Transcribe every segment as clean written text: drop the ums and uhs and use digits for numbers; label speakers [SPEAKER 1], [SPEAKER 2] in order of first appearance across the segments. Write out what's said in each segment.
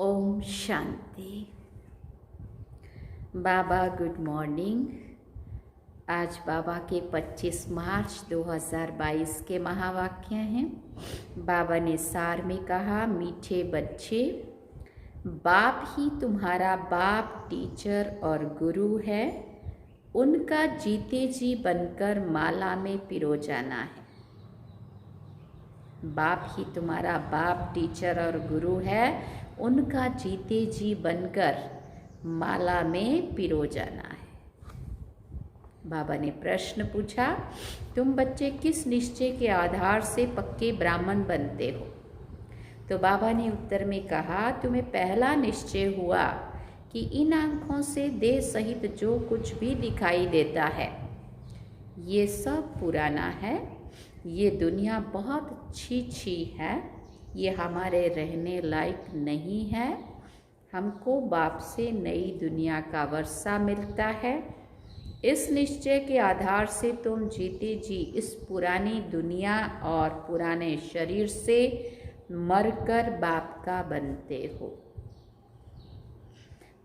[SPEAKER 1] ओम शांति। बाबा good morning. आज बाबा के 25 मार्च 2022 के महावाक्य हैं। बाबा ने सार में कहा, मीठे बच्चे, बाप ही तुम्हारा बाप, टीचर और गुरु है। उनका जीते जी बनकर माला में पिरो जाना है। बाप ही तुम्हारा बाप, टीचर और गुरु है। उनका जीते जी बनकर माला में पिरो जाना है। बाबा ने प्रश्न पूछा, तुम बच्चे किस निश्चय के आधार से पक्के ब्राह्मण बनते हो? तो बाबा ने उत्तर में कहा, तुम्हें पहला निश्चय हुआ कि इन आँखों से देह सहित जो कुछ भी दिखाई देता है ये सब पुराना है। ये दुनिया बहुत छी है। ये हमारे रहने लायक नहीं है। हमको बाप से नई दुनिया का वर्षा मिलता है। इस निश्चय के आधार से तुम जीते जी इस पुरानी दुनिया और पुराने शरीर से मरकर बाप का बनते हो।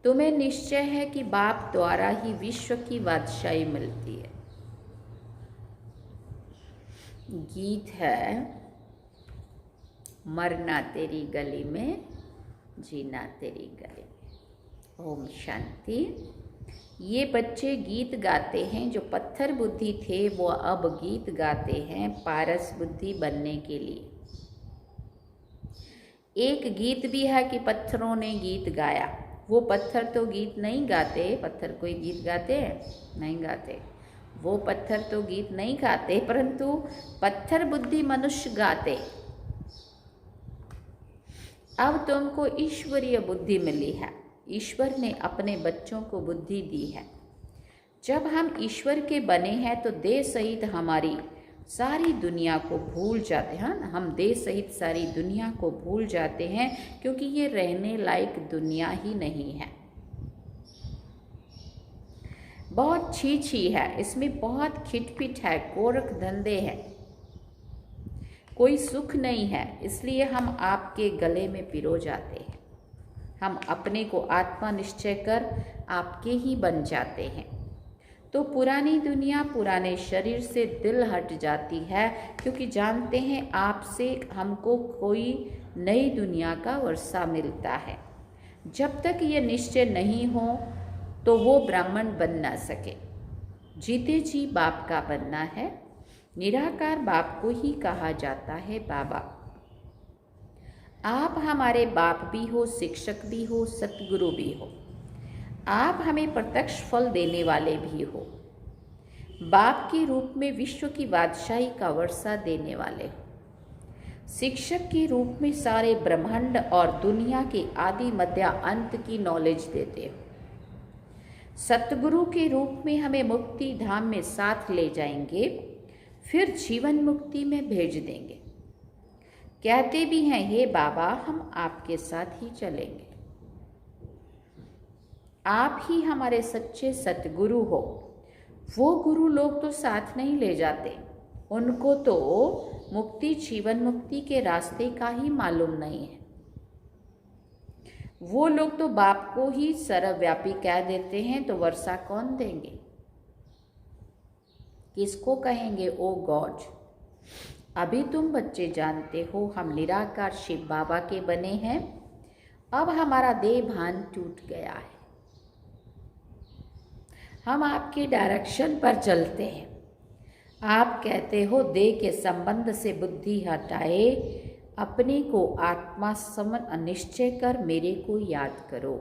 [SPEAKER 1] तुम्हें निश्चय है कि बाप द्वारा ही विश्व की बादशाही मिलती है। गीत है, मरना तेरी गली में, जीना तेरी गली में। ओम शांति। ये बच्चे गीत गाते हैं। जो पत्थर बुद्धि थे वो अब गीत गाते हैं पारस बुद्धि बनने के लिए। एक गीत भी है कि पत्थरों ने गीत गाया। वो पत्थर तो गीत नहीं गाते। पत्थर कोई गीत गाते हैं? नहीं गाते। वो पत्थर तो गीत नहीं गाते, परंतु पत्थर बुद्धि मनुष्य गाते। अब तुमको ईश्वरीय बुद्धि मिली है। ईश्वर ने अपने बच्चों को बुद्धि दी है। जब हम ईश्वर के बने हैं तो देह सहित हमारी सारी दुनिया को भूल जाते हैं। हम देह सहित सारी दुनिया को भूल जाते हैं, क्योंकि ये रहने लायक दुनिया ही नहीं है। बहुत छी है, इसमें बहुत खिटपिट है, गोरख धंधे हैं, कोई सुख नहीं है। इसलिए हम आपके गले में पिरो जाते हैं। हम अपने को आत्मा निश्चय कर आपके ही बन जाते हैं। तो पुरानी दुनिया, पुराने शरीर से दिल हट जाती है, क्योंकि जानते हैं आपसे हमको कोई नई दुनिया का वर्षा मिलता है। जब तक ये निश्चय नहीं हो तो वो ब्राह्मण बन ना सके। जीते जी बाप का बनना है। निराकार बाप को ही कहा जाता है बाबा। आप हमारे बाप भी हो, शिक्षक भी हो, सतगुरु भी हो। आप हमें प्रत्यक्ष फल देने वाले भी हो। बाप के रूप में विश्व की बादशाही का वर्षा देने वाले हो। शिक्षक के रूप में सारे ब्रह्मांड और दुनिया के आदि मध्य अंत की नॉलेज देते हो। सतगुरु के रूप में हमें मुक्ति धाम में साथ ले जाएंगे, फिर जीवन मुक्ति में भेज देंगे। कहते भी हैं, हे बाबा, हम आपके साथ ही चलेंगे। आप ही हमारे सच्चे सतगुरु हो। वो गुरु लोग तो साथ नहीं ले जाते। उनको तो मुक्ति, जीवन मुक्ति के रास्ते का ही मालूम नहीं है। वो लोग तो बाप को ही सर्वव्यापी कह देते हैं, तो वर्षा कौन देंगे? किसको कहेंगे ओ गॉड? अभी तुम बच्चे जानते हो हम निराकार शिव बाबा के बने हैं। अब हमारा देह भान टूट गया है। हम आपके डायरेक्शन पर चलते हैं। आप कहते हो देह के संबंध से बुद्धि हटाए, अपने को आत्मा समन निश्चय कर मेरे को याद करो।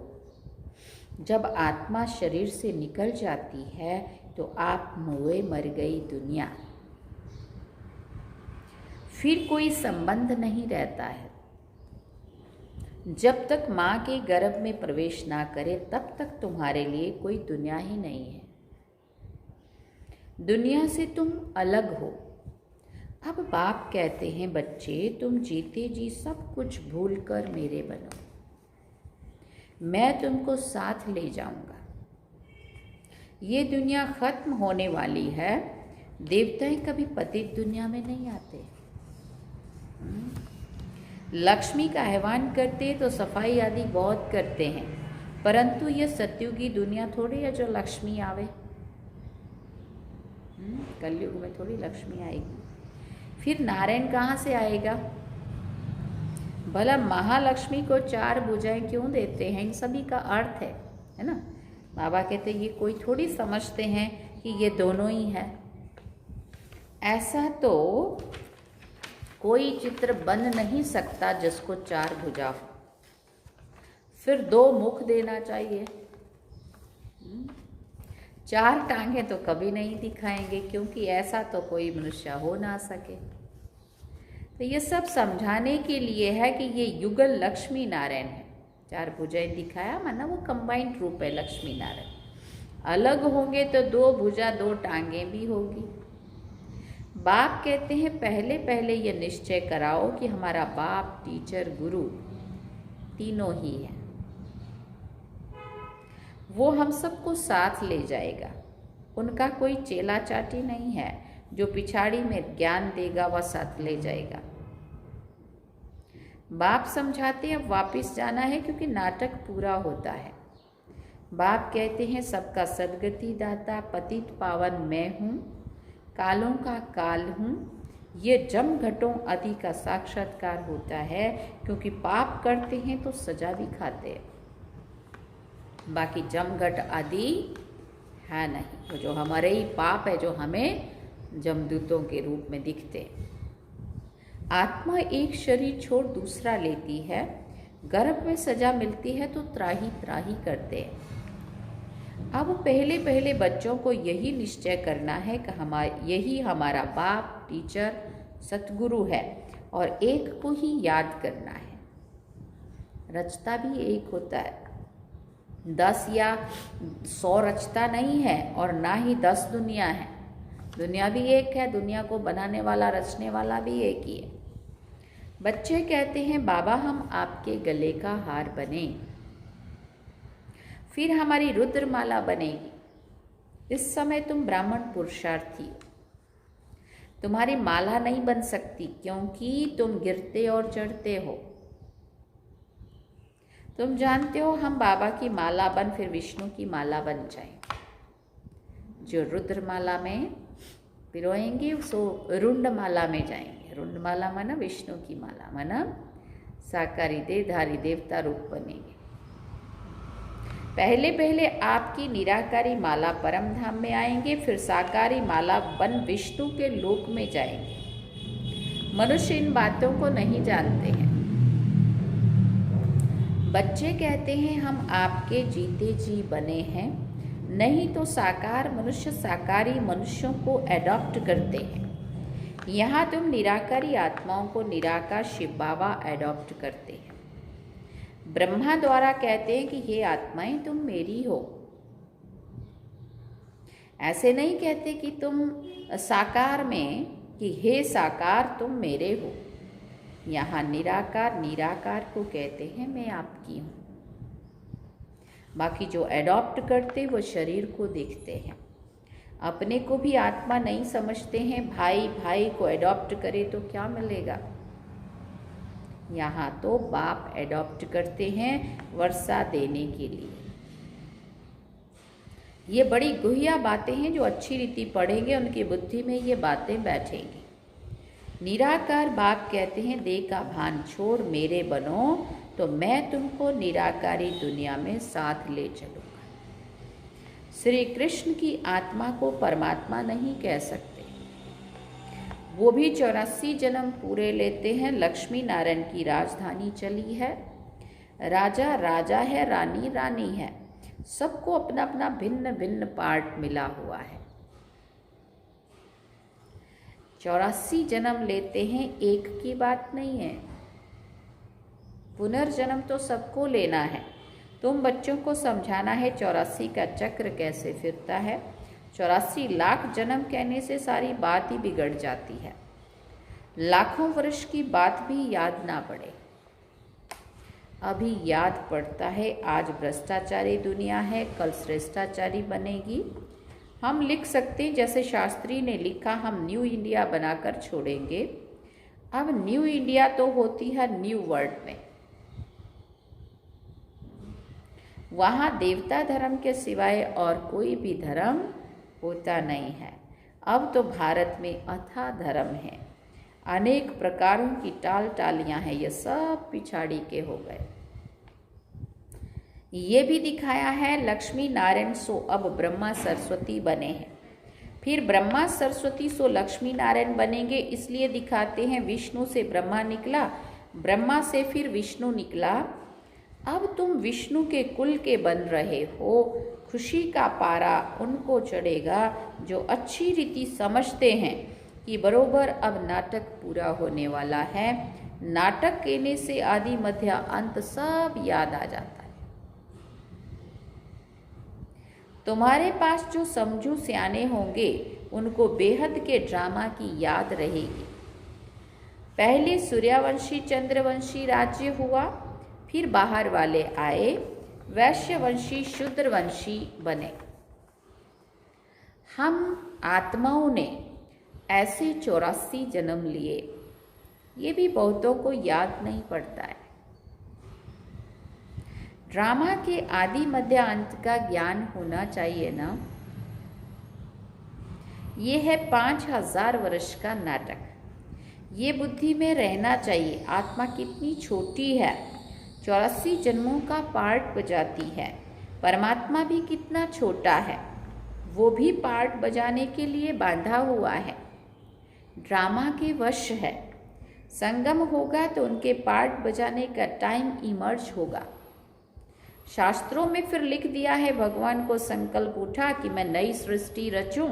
[SPEAKER 1] जब आत्मा शरीर से निकल जाती है तो आप मोए मर गई दुनिया। फिर कोई संबंध नहीं रहता है। जब तक माँ के गर्भ में प्रवेश ना करे तब तक तुम्हारे लिए कोई दुनिया ही नहीं है। दुनिया से तुम अलग हो। अब बाप कहते हैं, बच्चे तुम जीते जी सब कुछ भूल कर मेरे बनो। मैं तुमको साथ ले जाऊंगा। ये दुनिया खत्म होने वाली है। देवताएं कभी पतित दुनिया में नहीं आते। लक्ष्मी का आह्वान करते तो सफाई आदि बहुत करते हैं, परंतु ये सतयुगी दुनिया थोड़ी है जो लक्ष्मी आवे। कलयुग में थोड़ी लक्ष्मी आएगी। फिर नारायण कहाँ से आएगा? भला महालक्ष्मी को 4 भुजाएं क्यों देते हैं? इन सभी का अर्थ है ना। बाबा कहते ये कोई थोड़ी समझते हैं कि ये दोनों ही है। ऐसा तो कोई चित्र बन नहीं सकता जिसको 4 भुजा हो, फिर 2 मुख देना चाहिए। 4 टांगें तो कभी नहीं दिखाएंगे, क्योंकि ऐसा तो कोई मनुष्य हो ना सके। तो ये सब समझाने के लिए है कि ये युगल लक्ष्मी नारायण है। 4 भुजाएं दिखाया माना वो कंबाइंड रूप है लक्ष्मी नारायण। अलग होंगे तो 2 भुजा 2 टांगें भी होगी। बाप कहते हैं पहले पहले ये निश्चय कराओ कि हमारा बाप, टीचर, गुरु तीनों ही है। वो हम सबको साथ ले जाएगा। उनका कोई चेला चाटी नहीं है जो पिछाड़ी में ज्ञान देगा वह साथ ले जाएगा। बाप समझाते हैं अब वापिस जाना है, क्योंकि नाटक पूरा होता है। बाप कहते हैं सबका सदगति दाता पतित पावन मैं हूँ, कालों का काल हूँ। ये जम घटों आदि का साक्षात्कार होता है, क्योंकि पाप करते हैं तो सजा भी खाते हैं। बाकी जम घट आदि है नहीं, तो जो हमारे ही पाप है जो हमें जमदूतों के रूप में दिखते हैं। आत्मा एक शरीर छोड़ दूसरा लेती है, गर्भ में सजा मिलती है तो त्राही त्राही करते हैं। अब पहले पहले बच्चों को यही निश्चय करना है कि यही हमारा बाप, टीचर, सतगुरु है, और एक को ही याद करना है। रचता भी एक होता है, 10 या 100 रचता नहीं है, और ना ही 10 दुनिया है। दुनिया भी एक है, दुनिया को बनाने वाला, रचने वाला भी एक ही है। बच्चे कहते हैं बाबा हम आपके गले का हार बने, फिर हमारी रुद्रमाला बनेगी। इस समय तुम ब्राह्मण पुरुषार्थी हो, तुम्हारी माला नहीं बन सकती, क्योंकि तुम गिरते और चढ़ते हो। तुम जानते हो हम बाबा की माला बन फिर विष्णु की माला बन जाएंगे। जो रुद्रमाला में पिरोएंगे सो रुंड माला में जाएंगे। रुंड माला माना विष्णु की माला, माना साकारी देवधारी देवता रूप बनेंगे। पहले पहले आपकी निराकारी माला परम धाम में आएंगे, फिर साकारी माला बन विष्णु के लोक में जाएंगे। मनुष्य इन बातों को नहीं जानते हैं। बच्चे कहते हैं हम आपके जीते जी बने हैं, नहीं तो साकार मनुष्य साकारी मनुष्यों को एडॉप्ट करते हैं। यहाँ तुम निराकारी आत्माओं को निराकार शिव बाबा एडॉप्ट करते हैं। ब्रह्मा द्वारा कहते हैं कि हे आत्माएं तुम मेरी हो। ऐसे नहीं कहते कि तुम साकार में कि हे साकार तुम मेरे हो। यहाँ निराकार निराकार को कहते हैं मैं आपकी हूँ। बाकी जो एडॉप्ट करते वो शरीर को देखते हैं, अपने को भी आत्मा नहीं समझते हैं। भाई भाई को एडॉप्ट करे तो क्या मिलेगा? यहाँ तो बाप एडॉप्ट करते हैं वर्षा देने के लिए। ये बड़ी गुहिया बातें हैं, जो अच्छी रीति पढ़ेंगे उनकी बुद्धि में ये बातें बैठेंगी। निराकार बाप कहते हैं देह का भान छोड़ मेरे बनो, तो मैं तुमको निराकारी दुनिया में साथ ले चलूँगा। श्री कृष्ण की आत्मा को परमात्मा नहीं कह सकते, वो भी 84 जन्म पूरे लेते हैं। लक्ष्मी नारायण की राजधानी चली है, राजा राजा है, रानी रानी है, सबको अपना अपना भिन्न भिन्न पार्ट मिला हुआ है। 84 जन्म लेते हैं, एक की बात नहीं है। पुनर्जन्म तो सबको लेना है। तुम बच्चों को समझाना है 84 का चक्र कैसे फिरता है। 84 लाख जन्म कहने से सारी बात ही बिगड़ जाती है। लाखों वर्ष की बात भी याद ना पड़े। अभी याद पड़ता है आज भ्रष्टाचारी दुनिया है, कल श्रेष्ठाचारी बनेगी। हम लिख सकते हैं जैसे शास्त्री ने लिखा, हम न्यू इंडिया बनाकर छोड़ेंगे। अब न्यू इंडिया तो होती है न्यू वर्ल्ड में, वहाँ देवता धर्म के सिवाय और कोई भी धर्म होता नहीं है। अब तो भारत में अथाह धर्म है, अनेक प्रकारों की टाल टालियाँ हैं, ये सब पिछाड़ी के हो गए। ये भी दिखाया है लक्ष्मी नारायण सो अब ब्रह्मा सरस्वती बने हैं, फिर ब्रह्मा सरस्वती सो लक्ष्मी नारायण बनेंगे, इसलिए दिखाते हैं विष्णु से ब्रह्मा निकला, ब्रह्मा से फिर विष्णु निकला। अब तुम विष्णु के कुल के बन रहे हो, खुशी का पारा उनको चढ़ेगा जो अच्छी रीति समझते हैं कि बरोबर अब नाटक पूरा होने वाला है। नाटक कहने से आदि मध्य अंत सब याद आ जाता है। तुम्हारे पास जो समझू सियाने होंगे उनको बेहद के ड्रामा की याद रहेगी। पहले सूर्यवंशी चंद्रवंशी राज्य हुआ, फिर बाहर वाले आए, वैश्यवंशी शूद्रवंशी बने। हम आत्माओं ने ऐसे 84 जन्म लिए, ये भी बहुतों को याद नहीं पड़ता है। ड्रामा के आदि मध्य अंत का ज्ञान होना चाहिए ना। ये है 5000 वर्ष का नाटक, ये बुद्धि में रहना चाहिए। आत्मा कितनी छोटी है, 84 जन्मों का पार्ट बजाती है। परमात्मा भी कितना छोटा है, वो भी पार्ट बजाने के लिए बांधा हुआ है, ड्रामा के वश है। संगम होगा तो उनके पार्ट बजाने का टाइम इमर्ज होगा। शास्त्रों में फिर लिख दिया है, भगवान को संकल्प उठा कि मैं नई सृष्टि रचूं,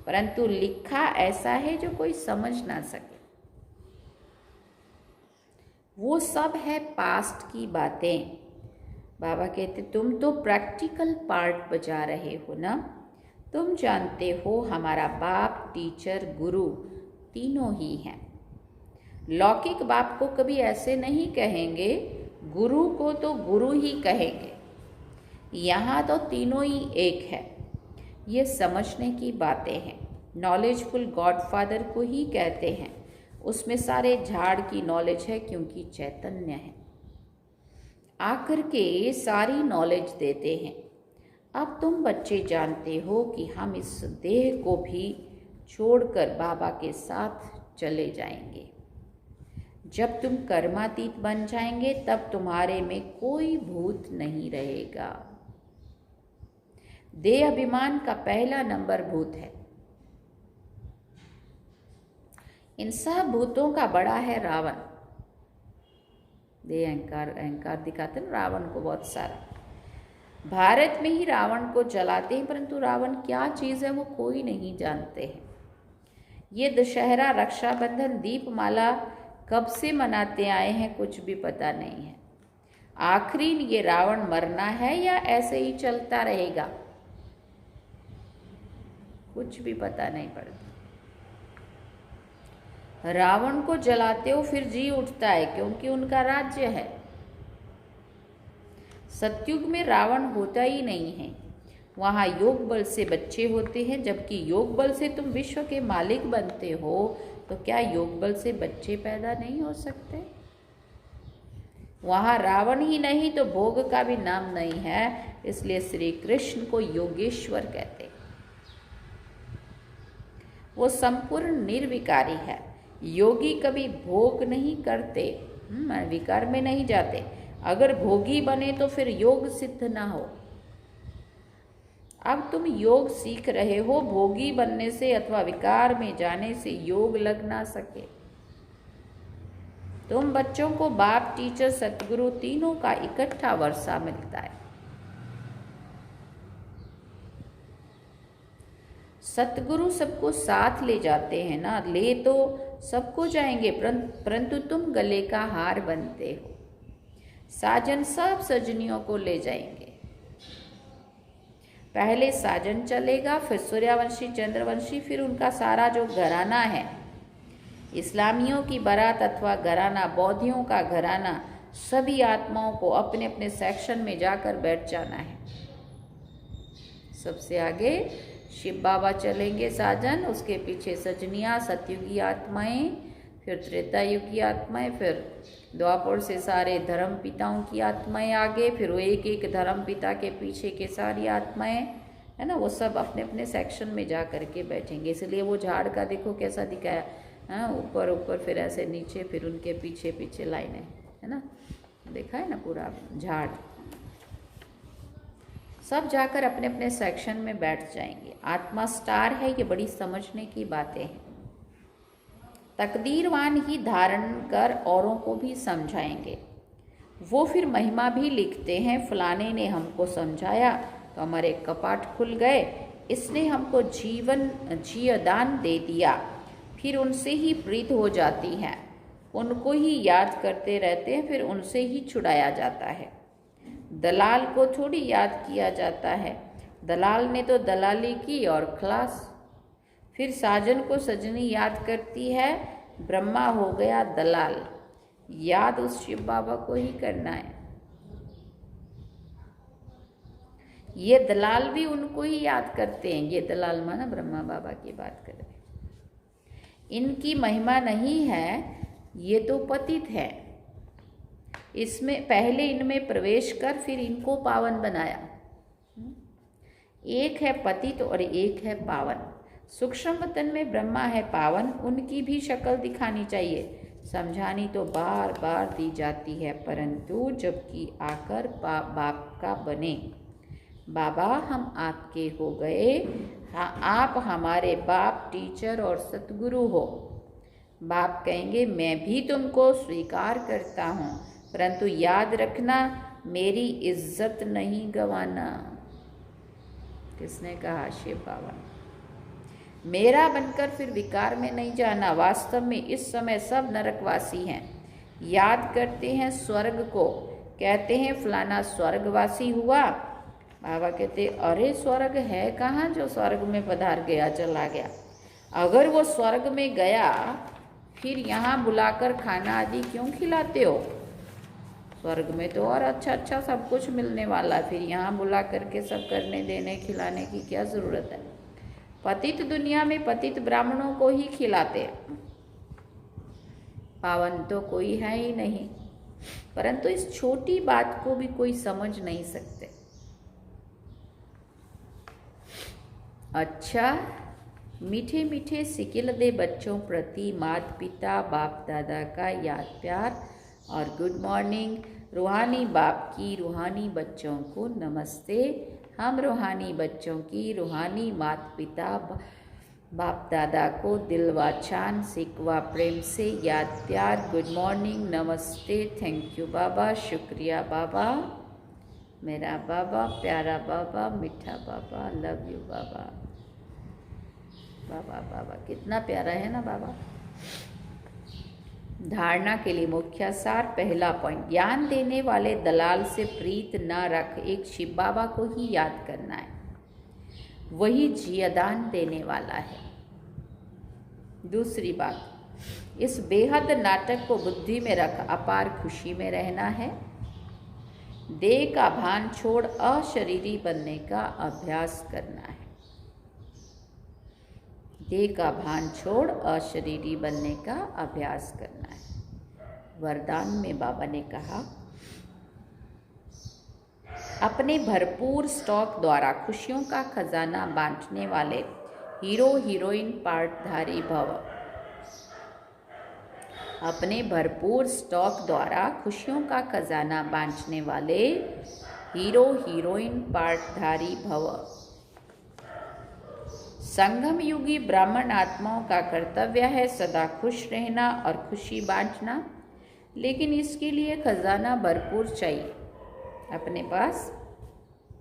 [SPEAKER 1] परंतु लिखा ऐसा है जो कोई समझ ना सके। वो सब है पास्ट की बातें। बाबा कहते तुम तो प्रैक्टिकल पार्ट बजा रहे हो ना। तुम जानते हो हमारा बाप, टीचर, गुरु तीनों ही हैं। लौकिक बाप को कभी ऐसे नहीं कहेंगे, गुरु को तो गुरु ही कहेंगे। यहाँ तो तीनों ही एक है, ये समझने की बातें हैं। नॉलेजफुल गॉडफादर को ही कहते हैं, उसमें सारे झाड़ की नॉलेज है क्योंकि चैतन्य है। आकर के सारी नॉलेज देते हैं। अब तुम बच्चे जानते हो कि हम इस देह को भी छोड़कर बाबा के साथ चले जाएंगे। जब तुम कर्मातीत बन जाएंगे तब तुम्हारे में कोई भूत नहीं रहेगा। देह अभिमान का पहला नंबर भूत है। इन सब भूतों का बड़ा है रावण। देह अहंकार दिखाते हैं रावण को बहुत सारा। भारत में ही रावण को जलाते हैं, परंतु रावण क्या चीज़ है वो कोई नहीं जानते हैं। ये दशहरा, रक्षाबंधन, दीपमाला कब से मनाते आए हैं कुछ भी पता नहीं है। आखिरी ये रावण मरना है या ऐसे ही चलता रहेगा, कुछ भी पता नहीं पड़ता। रावण को जलाते हो फिर जी उठता है क्योंकि उनका राज्य है। सतयुग में रावण होता ही नहीं है, वहाँ योग बल से बच्चे होते हैं। जबकि योग बल से तुम विश्व के मालिक बनते हो, तो क्या योग बल से बच्चे पैदा नहीं हो सकते? वहाँ रावण ही नहीं तो भोग का भी नाम नहीं है, इसलिए श्री कृष्ण को योगेश्वर कहते। वो संपूर्ण निर्विकारी है। योगी कभी भोग नहीं करते, विकार में नहीं जाते। अगर भोगी बने तो फिर योग सिद्ध ना हो। अब तुम योग सीख रहे हो, भोगी बनने से अथवा विकार में जाने से योग लग ना सके। तुम बच्चों को बाप, टीचर, सतगुरु तीनों का इकट्ठा वर्षा मिलता है। सतगुरु सबको साथ ले जाते हैं ना, ले तो सबको जाएंगे, परंतु तुम गले का हार बनते हो। साजन सब सजनियों को ले जाएंगे। पहले साजन चलेगा, फिर सूर्यवंशी, चंद्रवंशी, फिर उनका सारा जो घराना है, इस्लामियों की बारात अथवा घराना, बौद्धियों का घराना, सभी आत्माओं को अपने अपने सेक्शन में जाकर बैठ जाना है। सबसे आगे शिव बाबा चलेंगे साजन, उसके पीछे सजनियाँ, सतयुगी आत्माएं, फिर त्रेता युग की आत्माएं, फिर द्वापर से सारे धर्म पिताओं की आत्माएं आगे, फिर वो एक एक धर्म पिता के पीछे के सारी आत्माएं, है ना, वो सब अपने अपने सेक्शन में जा करके बैठेंगे। इसलिए वो झाड़ का देखो कैसा दिखाया, हाँ, ऊपर ऊपर फिर ऐसे नीचे, फिर उनके पीछे पीछे लाइनें, है ना, देखा है ना पूरा झाड़। सब जाकर अपने अपने सेक्शन में बैठ जाएंगे। आत्मा स्टार है, ये बड़ी समझने की बातें हैं। तकदीरवान ही धारण कर औरों को भी समझाएंगे। वो फिर महिमा भी लिखते हैं, फलाने ने हमको समझाया तो हमारे कपाट खुल गए, इसने हमको जीवदान दे दिया। फिर उनसे ही प्रीत हो जाती हैं, उनको ही याद करते रहते हैं, फिर उनसे ही छुड़ाया जाता है। दलाल को थोड़ी याद किया जाता है, दलाल ने तो दलाली की और खलास। फिर साजन को सजनी याद करती है, ब्रह्मा हो गया दलाल। याद उस शिव बाबा को ही करना है। ये दलाल भी उनको ही याद करते हैं। ये दलाल माना ब्रह्मा बाबा की बात कर रहे हैं। इनकी महिमा नहीं है, ये तो पतित है। इसमें पहले इनमें प्रवेश कर फिर इनको पावन बनाया। एक है पतित और एक है पावन। सूक्ष्म वतन में ब्रह्मा है पावन, उनकी भी शक्ल दिखानी चाहिए। समझानी तो बार बार दी जाती है, परंतु जबकि आकर बाप का बने। बाबा हम आपके हो गए, हाँ आप हमारे बाप, टीचर और सतगुरु हो। बाप कहेंगे मैं भी तुमको स्वीकार करता हूँ, परंतु याद रखना मेरी इज्जत नहीं गंवाना। किसने कहा? शिव बाबा। मेरा बनकर फिर विकार में नहीं जाना। वास्तव में इस समय सब नरकवासी हैं, याद करते हैं स्वर्ग को, कहते हैं फलाना स्वर्गवासी हुआ। बाबा कहते अरे स्वर्ग है कहाँ जो स्वर्ग में पधार गया, चला गया। अगर वो स्वर्ग में गया फिर यहाँ बुलाकर खाना आदि क्यों खिलाते हो? स्वर्ग में तो और अच्छा अच्छा सब कुछ मिलने वाला, फिर यहाँ बुला करके सब करने देने खिलाने की क्या ज़रूरत है? पतित दुनिया में पतित ब्राह्मणों को ही खिलाते हैं, पावन तो कोई है ही नहीं। परंतु इस छोटी बात को भी कोई समझ नहीं सकते। अच्छा, मीठे मीठे सिकिल दे बच्चों प्रति माता पिता बाप दादा का याद प्यार और गुड मॉर्निंग। रूहानी बाप की रूहानी बच्चों को नमस्ते। हम रूहानी बच्चों की रूहानी माता पिता बाप दादा को दिल व चांद सिकवा प्रेम से याद प्यार गुड मॉर्निंग, नमस्ते, थैंक यू बाबा, शुक्रिया बाबा, मेरा बाबा, प्यारा बाबा, मीठा बाबा, लव यू बाबा। बाबा बाबा कितना प्यारा है ना बाबा। धारणा के लिए मुख्य सार, पहला पॉइंट, ज्ञान देने वाले दलाल से प्रीत न रख, एक शिव बाबा को ही याद करना है, वही जीवदान देने वाला है। दूसरी बात, इस बेहद नाटक को बुद्धि में रख, अपार खुशी में रहना है। देह का भान छोड़ अशरीरी बनने का अभ्यास करना है। देह का भान छोड़ अशरीरी बनने का अभ्यास करना है। वरदान में बाबा ने कहा, अपने भरपूर स्टॉक द्वारा खुशियों का खजाना बांटने वाले हीरो हीरोइन पार्टधारी भव। अपने भरपूर स्टॉक द्वारा खुशियों का खजाना बांटने वाले हीरो हीरोइन पार्टधारी भव। संगम युगी ब्राह्मण आत्माओं का कर्तव्य है सदा खुश रहना और खुशी बांटना, लेकिन इसके लिए खजाना भरपूर चाहिए, अपने पास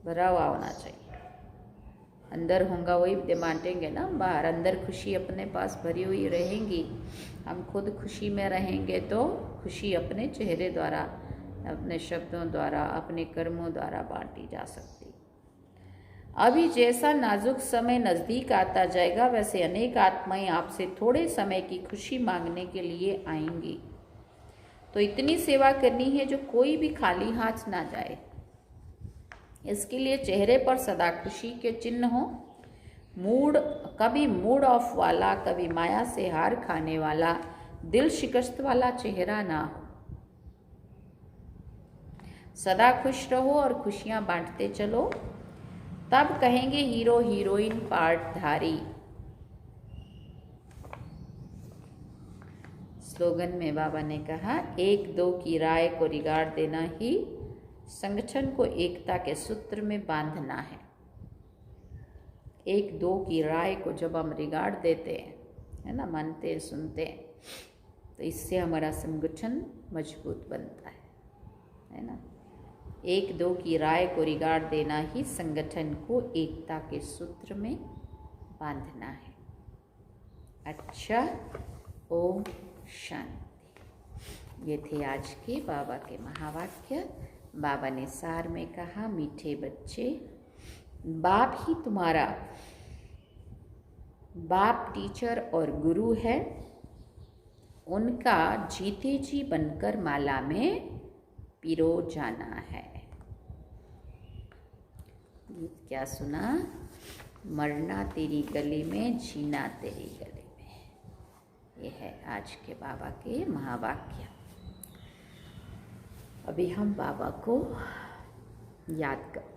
[SPEAKER 1] भरा हुआ होना चाहिए। अंदर होगा वही बांटेंगे ना बाहर। अंदर खुशी अपने पास भरी हुई रहेंगी, हम खुद खुशी में रहेंगे तो खुशी अपने चेहरे द्वारा, अपने शब्दों द्वारा, अपने कर्मों द्वारा बांटी जा सकती। अभी जैसा नाजुक समय नज़दीक आता जाएगा, वैसे अनेक आत्माएं आपसे थोड़े समय की खुशी मांगने के लिए आएंगी। तो इतनी सेवा करनी है जो कोई भी खाली हाथ ना जाए। इसके लिए चेहरे पर सदा खुशी के चिन्ह हो। कभी मूड ऑफ वाला, कभी माया से हार खाने वाला, दिल शिकस्त वाला चेहरा ना हो। सदा खुश रहो और खुशियां बांटते चलो, तब कहेंगे हीरो हीरोइन पार्टधारी। स्लोगन में बाबा ने कहा, एक दो की राय को रिगाड़ देना ही संगठन को एकता के सूत्र में बांधना है। एक दो की राय को जब हम रिगाड़ देते हैं, है ना, मानते हैं, सुनते हैं, तो इससे हमारा संगठन मजबूत बनता है ना। एक दो की राय को रिगाड़ देना ही संगठन को एकता के सूत्र में बांधना है। अच्छा, ओम शांति। ये थे आज के बाबा के महावाक्य। बाबा ने सार में कहा, मीठे बच्चे, बाप ही तुम्हारा बाप, टीचर और गुरु है। उनका जीते जी बनकर माला में पिरो जाना है। गीत क्या सुना? मरना तेरी गली में, जीना तेरी गली में। ये है आज के बाबा के महावाक्य। अभी हम बाबा को याद कर